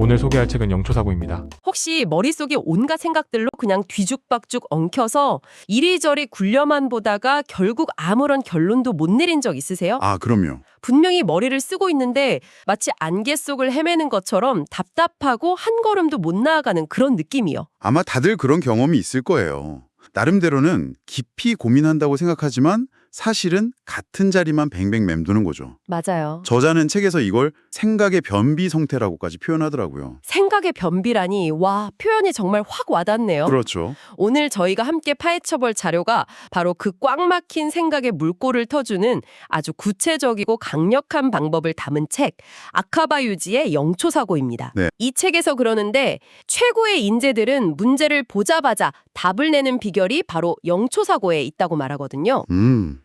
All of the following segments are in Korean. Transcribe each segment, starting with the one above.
오늘 소개할 책은 영초사고입니다. 혹시 머릿속에 온갖 생각들로 그냥 뒤죽박죽 엉켜서 이리저리 굴려만 보다가 결국 아무런 결론도 못 내린 적 있으세요? 아, 그럼요. 분명히 머리를 쓰고 있는데 마치 안개 속을 헤매는 것처럼 답답하고 한 걸음도 못 나아가는 그런 느낌이요. 아마 다들 그런 경험이 있을 거예요. 나름대로는 깊이 고민한다고 생각하지만 사실은 같은 자리만 뱅뱅 맴도는 거죠. 맞아요. 저자는 책에서 이걸 생각의 변비 상태라고까지 표현하더라고요. 생각의 변비라니 와 표현이 정말 확 와닿네요. 그렇죠. 오늘 저희가 함께 파헤쳐볼 자료가 바로 그 꽉 막힌 생각의 물꼬를 터주는 아주 구체적이고 강력한 방법을 담은 책 아카바 유지의 영초사고입니다. 네. 이 책에서 그러는데 최고의 인재들은 문제를 보자마자 답을 내는 비결이 바로 영초사고에 있다고 말하거든요.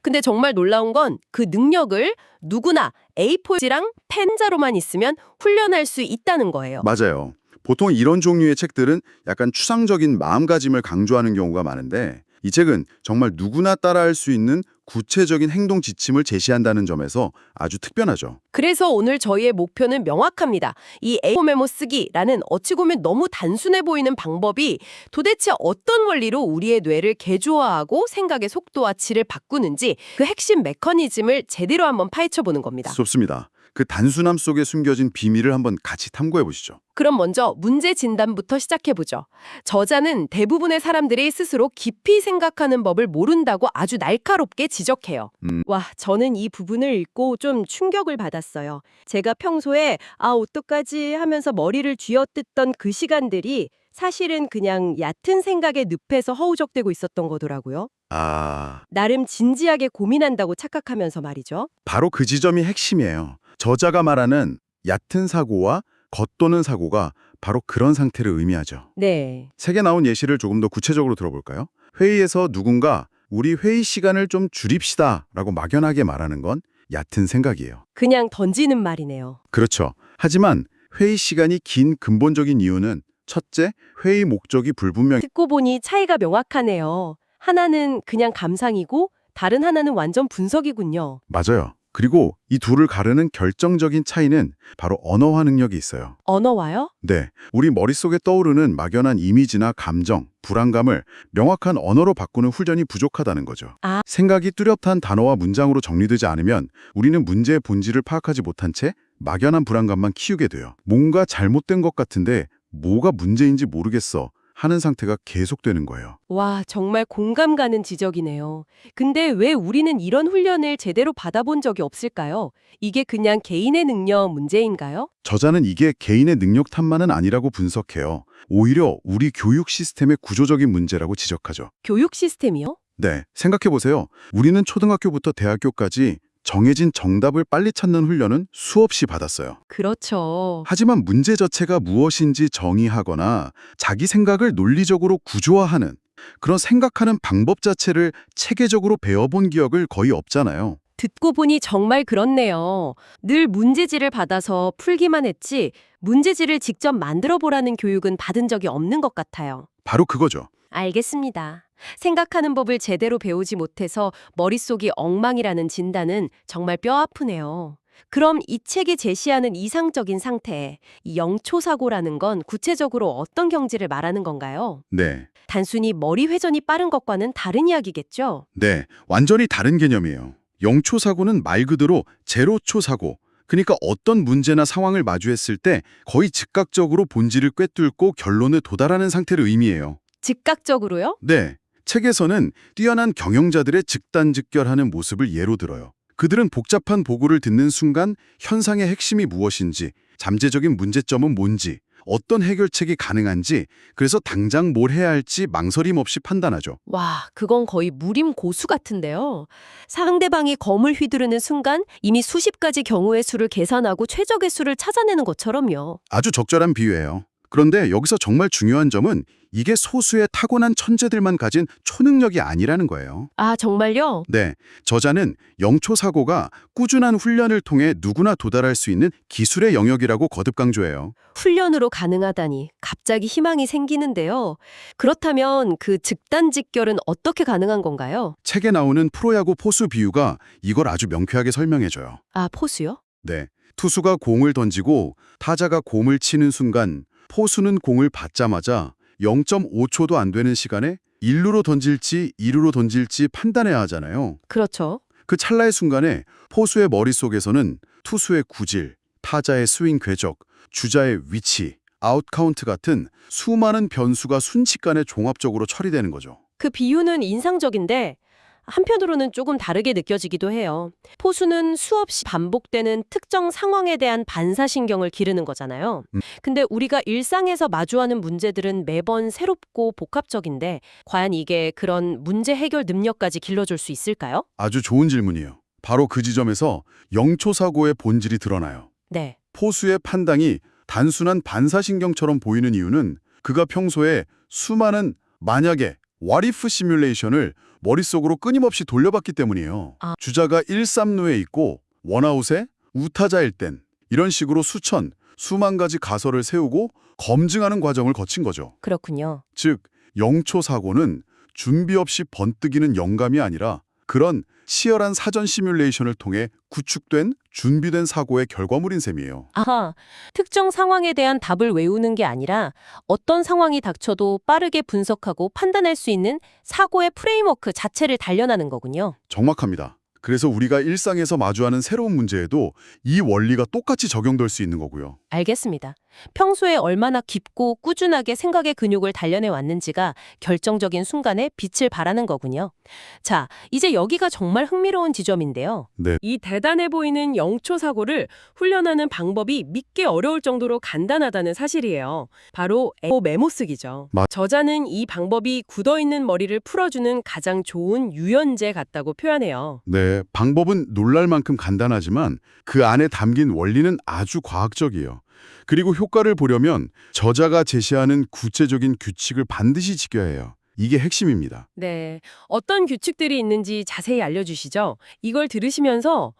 근데 정말 놀라운 건 그 능력을 누구나 A4지랑 펜자로만 있으면 훈련할 수 있다는 거예요. 맞아요. 보통 이런 종류의 책들은 약간 추상적인 마음가짐을 강조하는 경우가 많은데 이 책은 정말 누구나 따라할 수 있는 구체적인 행동 지침을 제시한다는 점에서 아주 특별하죠. 그래서 오늘 저희의 목표는 명확합니다. 이 A4 메모 쓰기라는 어찌 보면 너무 단순해 보이는 방법이 도대체 어떤 원리로 우리의 뇌를 개조화하고 생각의 속도와 질을 바꾸는지 그 핵심 메커니즘을 제대로 한번 파헤쳐보는 겁니다. 좋습니다. 그 단순함 속에 숨겨진 비밀을 한번 같이 탐구해 보시죠. 그럼 먼저 문제 진단부터 시작해보죠. 저자는 대부분의 사람들이 스스로 깊이 생각하는 법을 모른다고 아주 날카롭게 지적해요. 와, 저는 이 부분을 읽고 좀 충격을 받았어요. 제가 평소에 어떡하지 하면서 머리를 쥐어뜯던 그 시간들이 사실은 그냥 얕은 생각의 늪에서 허우적대고 있었던 거더라고요. 나름 진지하게 고민한다고 착각하면서 말이죠. 바로 그 지점이 핵심이에요. 저자가 말하는 얕은 사고와 겉도는 사고가 바로 그런 상태를 의미하죠. 네. 책에 나온 예시를 조금 더 구체적으로 들어볼까요? 회의에서 누군가 우리 회의 시간을 좀 줄입시다 라고 막연하게 말하는 건 얕은 생각이에요. 그냥 던지는 말이네요. 그렇죠. 하지만 회의 시간이 긴 근본적인 이유는 첫째, 회의 목적이 불분명해. 듣고 보니 차이가 명확하네요. 하나는 그냥 감상이고 다른 하나는 완전 분석이군요. 맞아요. 그리고 이 둘을 가르는 결정적인 차이는 바로 언어화 능력이 있어요. 언어와요? 네, 우리 머릿속에 떠오르는 막연한 이미지나 감정, 불안감을 명확한 언어로 바꾸는 훈련이 부족하다는 거죠. 생각이 뚜렷한 단어와 문장으로 정리되지 않으면 우리는 문제의 본질을 파악하지 못한 채 막연한 불안감만 키우게 돼요. 뭔가 잘못된 것 같은데 뭐가 문제인지 모르겠어 하는 상태가 계속되는 거예요. 와, 정말 공감 가는 지적이네요. 근데 왜 우리는 이런 훈련을 제대로 받아본 적이 없을까요? 이게 그냥 개인의 능력 문제인가요? 저자는 이게 개인의 능력 탓만은 아니라고 분석해요. 오히려 우리 교육 시스템의 구조적인 문제라고 지적하죠. 교육 시스템이요? 네, 생각해보세요. 우리는 초등학교부터 대학교까지 정해진 정답을 빨리 찾는 훈련은 수없이 받았어요. 그렇죠. 하지만 문제 자체가 무엇인지 정의하거나 자기 생각을 논리적으로 구조화하는 그런 생각하는 방법 자체를 체계적으로 배워본 기억을 거의 없잖아요. 듣고 보니 정말 그렇네요. 늘 문제지를 받아서 풀기만 했지 문제지를 직접 만들어 보라는 교육은 받은 적이 없는 것 같아요. 바로 그거죠. 알겠습니다. 생각하는 법을 제대로 배우지 못해서 머릿속이 엉망이라는 진단은 정말 뼈아프네요. 그럼 이 책이 제시하는 이상적인 상태, 이 영초사고라는 건 구체적으로 어떤 경지를 말하는 건가요? 네, 단순히 머리 회전이 빠른 것과는 다른 이야기겠죠? 네, 완전히 다른 개념이에요. 영초사고는 말 그대로 제로초사고, 그러니까 어떤 문제나 상황을 마주했을 때 거의 즉각적으로 본질을 꿰뚫고 결론에 도달하는 상태를 의미해요. 즉각적으로요? 네, 책에서는 뛰어난 경영자들의 즉단즉결하는 모습을 예로 들어요. 그들은 복잡한 보고를 듣는 순간 현상의 핵심이 무엇인지, 잠재적인 문제점은 뭔지, 어떤 해결책이 가능한지, 그래서 당장 뭘 해야 할지 망설임 없이 판단하죠. 와, 그건 거의 무림 고수 같은데요. 상대방이 검을 휘두르는 순간 이미 수십 가지 경우의 수를 계산하고 최적의 수를 찾아내는 것처럼요. 아주 적절한 비유예요. 그런데 여기서 정말 중요한 점은 이게 소수의 타고난 천재들만 가진 초능력이 아니라는 거예요. 아, 정말요? 네, 저자는 영초사고가 꾸준한 훈련을 통해 누구나 도달할 수 있는 기술의 영역이라고 거듭 강조해요. 훈련으로 가능하다니 갑자기 희망이 생기는데요. 그렇다면 그 즉단직결은 어떻게 가능한 건가요? 책에 나오는 프로야구 포수 비유가 이걸 아주 명쾌하게 설명해줘요. 아, 포수요? 네, 투수가 공을 던지고 타자가 공을 치는 순간 포수는 공을 받자마자 0.5초도 안 되는 시간에 1루로 던질지 2루로 던질지 판단해야 하잖아요. 그렇죠. 그 찰나의 순간에 포수의 머릿속에서는 투수의 구질, 타자의 스윙 궤적, 주자의 위치, 아웃 카운트 같은 수많은 변수가 순식간에 종합적으로 처리되는 거죠. 그 비유는 인상적인데 한편으로는 조금 다르게 느껴지기도 해요. 포수는 수없이 반복되는 특정 상황에 대한 반사신경을 기르는 거잖아요. 근데 우리가 일상에서 마주하는 문제들은 매번 새롭고 복합적인데 과연 이게 그런 문제 해결 능력까지 길러줄 수 있을까요? 아주 좋은 질문이에요. 바로 그 지점에서 영초사고의 본질이 드러나요. 네. 포수의 판단이 단순한 반사신경처럼 보이는 이유는 그가 평소에 수많은 만약에 what if 시뮬레이션을 머릿속으로 끊임없이 돌려봤기 때문이에요. 주자가 1, 3루에 있고 원아웃에 우타자일 땐 이런 식으로 수만 가지 가설을 세우고 검증하는 과정을 거친 거죠. 그렇군요. 즉, 영초 사고는 준비 없이 번뜩이는 영감이 아니라 그런 치열한 사전 시뮬레이션을 통해 구축된 준비된 사고의 결과물인 셈이에요. 아하, 특정 상황에 대한 답을 외우는 게 아니라 어떤 상황이 닥쳐도 빠르게 분석하고 판단할 수 있는 사고의 프레임워크 자체를 단련하는 거군요. 정확합니다. 그래서 우리가 일상에서 마주하는 새로운 문제에도 이 원리가 똑같이 적용될 수 있는 거고요. 알겠습니다. 평소에 얼마나 깊고 꾸준하게 생각의 근육을 단련해 왔는지가 결정적인 순간에 빛을 발하는 거군요. 자, 이제 여기가 정말 흥미로운 지점인데요. 네. 이 대단해 보이는 영초 사고를 훈련하는 방법이 믿기 어려울 정도로 간단하다는 사실이에요. 바로 메모 쓰기죠. 저자는 이 방법이 굳어있는 머리를 풀어주는 가장 좋은 유연제 같다고 표현해요. 네, 방법은 놀랄 만큼 간단하지만 그 안에 담긴 원리는 아주 과학적이에요. 그리고 효과를 보려면 저자가 제시하는 구체적인 규칙을 반드시 지켜야 해요. 이게 핵심입니다. 네, 어떤 규칙들이 있는지 자세히 알려주시죠. 이걸 들으시면서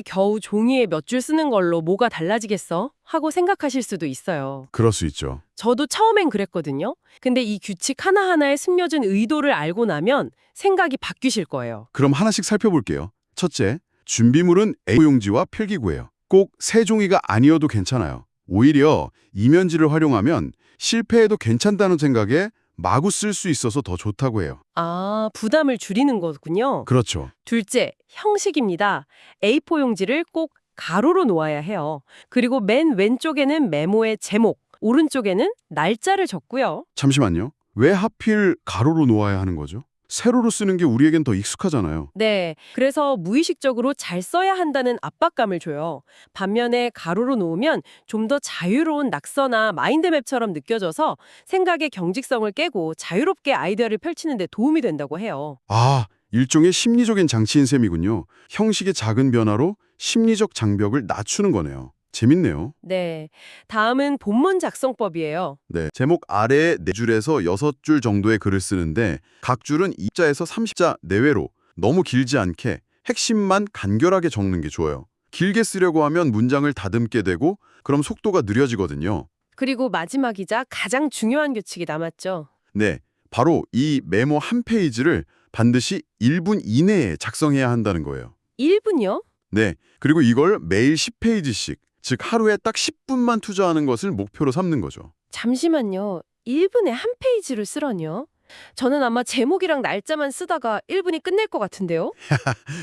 겨우 종이에 몇 줄 쓰는 걸로 뭐가 달라지겠어? 하고 생각하실 수도 있어요. 그럴 수 있죠. 저도 처음엔 그랬거든요. 근데 이 규칙 하나하나에 숨겨진 의도를 알고 나면 생각이 바뀌실 거예요. 그럼 하나씩 살펴볼게요. 첫째, 준비물은 A4용지와 필기구예요. 꼭 새 종이가 아니어도 괜찮아요. 오히려 이면지를 활용하면 실패해도 괜찮다는 생각에 마구 쓸 수 있어서 더 좋다고 해요. 아, 부담을 줄이는 거군요. 그렇죠. 둘째, 형식입니다. A4 용지를 꼭 가로로 놓아야 해요. 그리고 맨 왼쪽에는 메모의 제목, 오른쪽에는 날짜를 적고요. 잠시만요. 왜 하필 가로로 놓아야 하는 거죠? 세로로 쓰는 게 우리에겐 더 익숙하잖아요. 네, 그래서 무의식적으로 잘 써야 한다는 압박감을 줘요. 반면에 가로로 놓으면 좀 더 자유로운 낙서나 마인드맵처럼 느껴져서 생각의 경직성을 깨고 자유롭게 아이디어를 펼치는 데 도움이 된다고 해요. 아, 일종의 심리적인 장치인 셈이군요. 형식의 작은 변화로 심리적 장벽을 낮추는 거네요. 재밌네요. 네, 다음은 본문 작성법이에요. 네, 제목 아래에 4줄에서 6줄 정도의 글을 쓰는데 각 줄은 2자에서 30자 내외로 너무 길지 않게 핵심만 간결하게 적는 게 좋아요. 길게 쓰려고 하면 문장을 다듬게 되고 그럼 속도가 느려지거든요. 그리고 마지막이자 가장 중요한 규칙이 남았죠. 네, 바로 이 메모 한 페이지를 반드시 1분 이내에 작성해야 한다는 거예요. 1분요? 네, 그리고 이걸 매일 10페이지씩, 즉 하루에 딱 10분만 투자하는 것을 목표로 삼는 거죠. 잠시만요. 1분에 한 페이지를 쓰라뇨? 저는 아마 제목이랑 날짜만 쓰다가 1분이 끝낼 것 같은데요?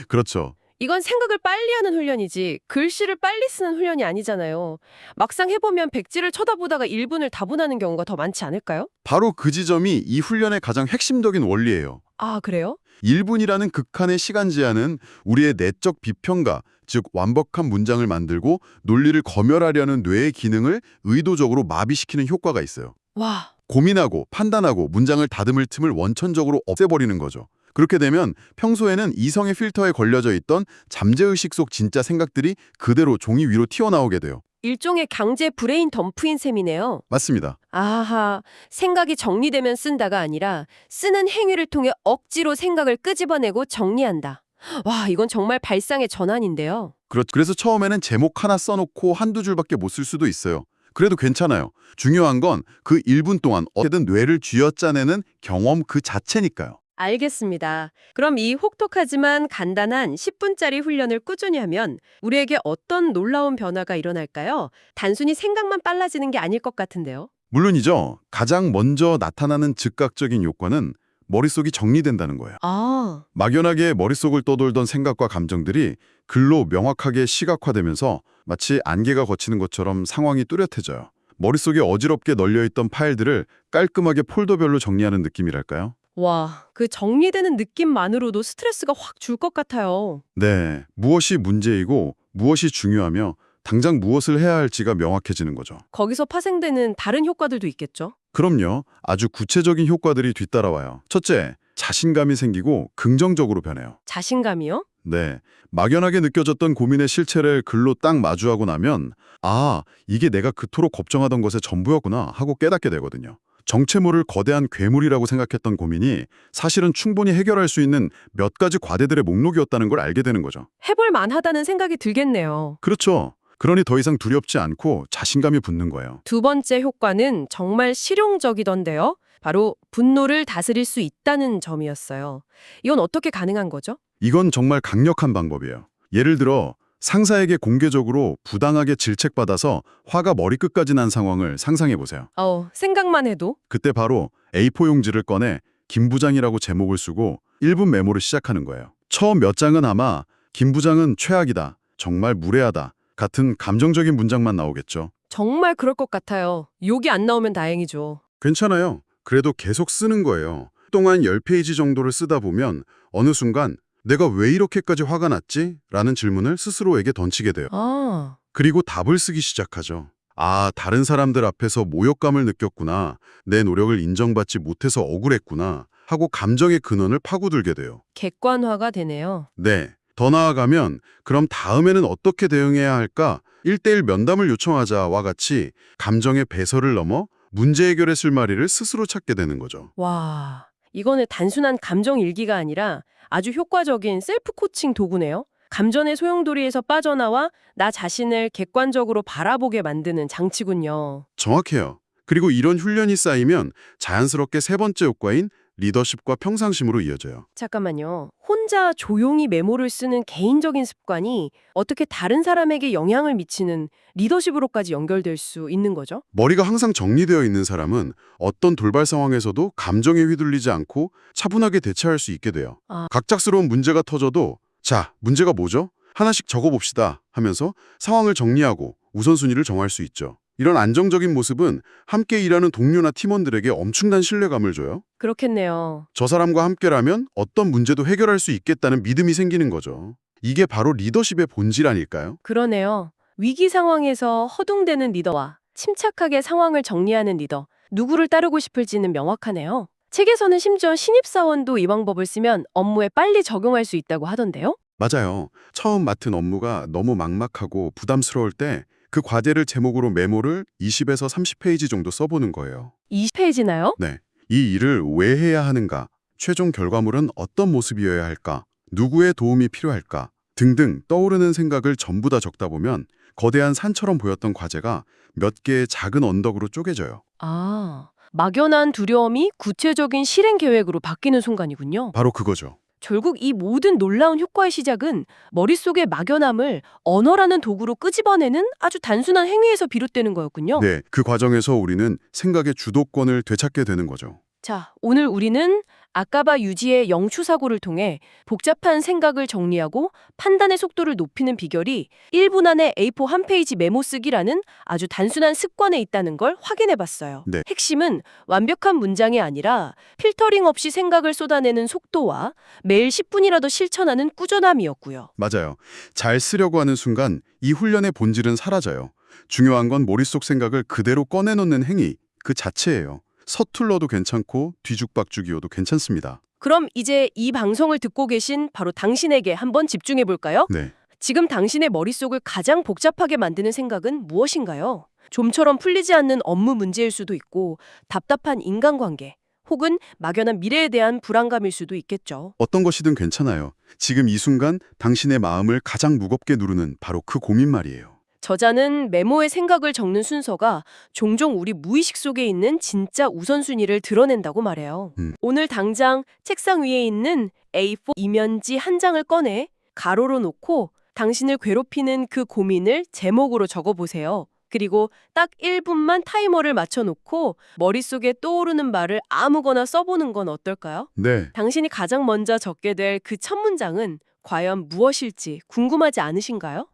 그렇죠. 이건 생각을 빨리 하는 훈련이지 글씨를 빨리 쓰는 훈련이 아니잖아요. 막상 해보면 백지를 쳐다보다가 1분을 다분하는 경우가 더 많지 않을까요? 바로 그 지점이 이 훈련의 가장 핵심적인 원리예요. 아, 그래요? 1분이라는 극한의 시간 제한은 우리의 내적 비평가, 즉 완벽한 문장을 만들고 논리를 검열하려는 뇌의 기능을 의도적으로 마비시키는 효과가 있어요. 와, 고민하고 판단하고 문장을 다듬을 틈을 원천적으로 없애버리는 거죠. 그렇게 되면 평소에는 이성의 필터에 걸려져 있던 잠재의식 속 진짜 생각들이 그대로 종이 위로 튀어나오게 돼요. 일종의 강제 브레인 덤프인 셈이네요. 맞습니다. 아하, 생각이 정리되면 쓴다가 아니라 쓰는 행위를 통해 억지로 생각을 끄집어내고 정리한다. 와, 이건 정말 발상의 전환인데요. 그래서 처음에는 제목 하나 써놓고 한두 줄밖에 못 쓸 수도 있어요. 그래도 괜찮아요. 중요한 건 그 1분 동안 어떻게든 뇌를 쥐어짜내는 경험 그 자체니까요. 알겠습니다. 그럼 이 혹독하지만 간단한 10분짜리 훈련을 꾸준히 하면 우리에게 어떤 놀라운 변화가 일어날까요? 단순히 생각만 빨라지는 게 아닐 것 같은데요. 물론이죠. 가장 먼저 나타나는 즉각적인 효과는 머릿속이 정리된다는 거예요. 아, 막연하게 머릿속을 떠돌던 생각과 감정들이 글로 명확하게 시각화되면서 마치 안개가 걷히는 것처럼 상황이 뚜렷해져요. 머릿속에 어지럽게 널려있던 파일들을 깔끔하게 폴더별로 정리하는 느낌이랄까요? 와, 그 정리되는 느낌만으로도 스트레스가 확 줄 것 같아요. 네, 무엇이 문제이고 무엇이 중요하며 당장 무엇을 해야 할지가 명확해지는 거죠. 거기서 파생되는 다른 효과들도 있겠죠? 그럼요. 아주 구체적인 효과들이 뒤따라와요. 첫째, 자신감이 생기고 긍정적으로 변해요. 자신감이요? 네, 막연하게 느껴졌던 고민의 실체를 글로 딱 마주하고 나면 아, 이게 내가 그토록 걱정하던 것의 전부였구나 하고 깨닫게 되거든요. 정체 모를 거대한 괴물이라고 생각했던 고민이 사실은 충분히 해결할 수 있는 몇 가지 과제들의 목록이었다는 걸 알게 되는 거죠. 해볼 만하다는 생각이 들겠네요. 그렇죠. 그러니 더 이상 두렵지 않고 자신감이 붙는 거예요. 두 번째 효과는 정말 실용적이던데요. 바로 분노를 다스릴 수 있다는 점이었어요. 이건 어떻게 가능한 거죠? 이건 정말 강력한 방법이에요. 예를 들어 상사에게 공개적으로 부당하게 질책받아서 화가 머리끝까지 난 상황을 상상해 보세요. 생각만 해도 그때 바로 A4 용지를 꺼내 김 부장이라고 제목을 쓰고 1분 메모를 시작하는 거예요. 처음 몇 장은 아마 김 부장은 최악이다, 정말 무례하다 같은 감정적인 문장만 나오겠죠. 정말 그럴 것 같아요. 욕이 안 나오면 다행이죠. 괜찮아요. 그래도 계속 쓰는 거예요. 동안 10페이지 정도를 쓰다 보면 어느 순간 내가 왜 이렇게까지 화가 났지? 라는 질문을 스스로에게 던지게 돼요. 아, 그리고 답을 쓰기 시작하죠. 아, 다른 사람들 앞에서 모욕감을 느꼈구나. 내 노력을 인정받지 못해서 억울했구나. 하고 감정의 근원을 파고들게 돼요. 객관화가 되네요. 네. 더 나아가면 그럼 다음에는 어떻게 대응해야 할까? 1대1 면담을 요청하자와 같이 감정의 배설을 넘어 문제 해결의 실마리를 스스로 찾게 되는 거죠. 와, 이거는 단순한 감정 일기가 아니라 아주 효과적인 셀프 코칭 도구네요. 감정의 소용돌이에서 빠져나와 나 자신을 객관적으로 바라보게 만드는 장치군요. 정확해요. 그리고 이런 훈련이 쌓이면 자연스럽게 세 번째 효과인 리더십과 평상심으로 이어져요. 잠깐만요. 혼자 조용히 메모를 쓰는 개인적인 습관이 어떻게 다른 사람에게 영향을 미치는 리더십으로까지 연결될 수 있는 거죠? 머리가 항상 정리되어 있는 사람은 어떤 돌발 상황에서도 감정에 휘둘리지 않고 차분하게 대처할 수 있게 돼요. 아. 갑작스러운 문제가 터져도 자, 문제가 뭐죠? 하나씩 적어봅시다 하면서 상황을 정리하고 우선순위를 정할 수 있죠. 이런 안정적인 모습은 함께 일하는 동료나 팀원들에게 엄청난 신뢰감을 줘요. 그렇겠네요. 저 사람과 함께라면 어떤 문제도 해결할 수 있겠다는 믿음이 생기는 거죠. 이게 바로 리더십의 본질 아닐까요? 그러네요. 위기 상황에서 허둥대는 리더와 침착하게 상황을 정리하는 리더, 누구를 따르고 싶을지는 명확하네요. 책에서는 심지어 신입사원도 이 방법을 쓰면 업무에 빨리 적용할 수 있다고 하던데요? 맞아요. 처음 맡은 업무가 너무 막막하고 부담스러울 때 그 과제를 제목으로 메모를 20에서 30페이지 정도 써보는 거예요. 20페이지나요? 네. 이 일을 왜 해야 하는가? 최종 결과물은 어떤 모습이어야 할까? 누구의 도움이 필요할까? 등등 떠오르는 생각을 전부 다 적다 보면 거대한 산처럼 보였던 과제가 몇 개의 작은 언덕으로 쪼개져요. 아, 막연한 두려움이 구체적인 실행 계획으로 바뀌는 순간이군요. 바로 그거죠. 결국 이 모든 놀라운 효과의 시작은 머릿속의 막연함을 언어라는 도구로 끄집어내는 아주 단순한 행위에서 비롯되는 거였군요. 네, 그 과정에서 우리는 생각의 주도권을 되찾게 되는 거죠. 자, 오늘 우리는 아까바 유지의 영추사고를 통해 복잡한 생각을 정리하고 판단의 속도를 높이는 비결이 1분 안에 A4 한 페이지 메모 쓰기라는 아주 단순한 습관에 있다는 걸 확인해 봤어요. 네. 핵심은 완벽한 문장이 아니라 필터링 없이 생각을 쏟아내는 속도와 매일 10분이라도 실천하는 꾸준함이었고요. 맞아요. 잘 쓰려고 하는 순간 이 훈련의 본질은 사라져요. 중요한 건 머릿속 생각을 그대로 꺼내놓는 행위, 그 자체예요. 서툴러도 괜찮고 뒤죽박죽이어도 괜찮습니다. 그럼 이제 이 방송을 듣고 계신 바로 당신에게 한번 집중해 볼까요? 네. 지금 당신의 머릿속을 가장 복잡하게 만드는 생각은 무엇인가요? 좀처럼 풀리지 않는 업무 문제일 수도 있고 답답한 인간관계 혹은 막연한 미래에 대한 불안감일 수도 있겠죠. 어떤 것이든 괜찮아요. 지금 이 순간 당신의 마음을 가장 무겁게 누르는 바로 그 고민 말이에요. 저자는 메모에 생각을 적는 순서가 종종 우리 무의식 속에 있는 진짜 우선순위를 드러낸다고 말해요. 오늘 당장 책상 위에 있는 A4 이면지 한 장을 꺼내 가로로 놓고 당신을 괴롭히는 그 고민을 제목으로 적어보세요. 그리고 딱 1분만 타이머를 맞춰놓고 머릿속에 떠오르는 말을 아무거나 써보는 건 어떨까요? 네. 당신이 가장 먼저 적게 될 그 첫 문장은 과연 무엇일지 궁금하지 않으신가요?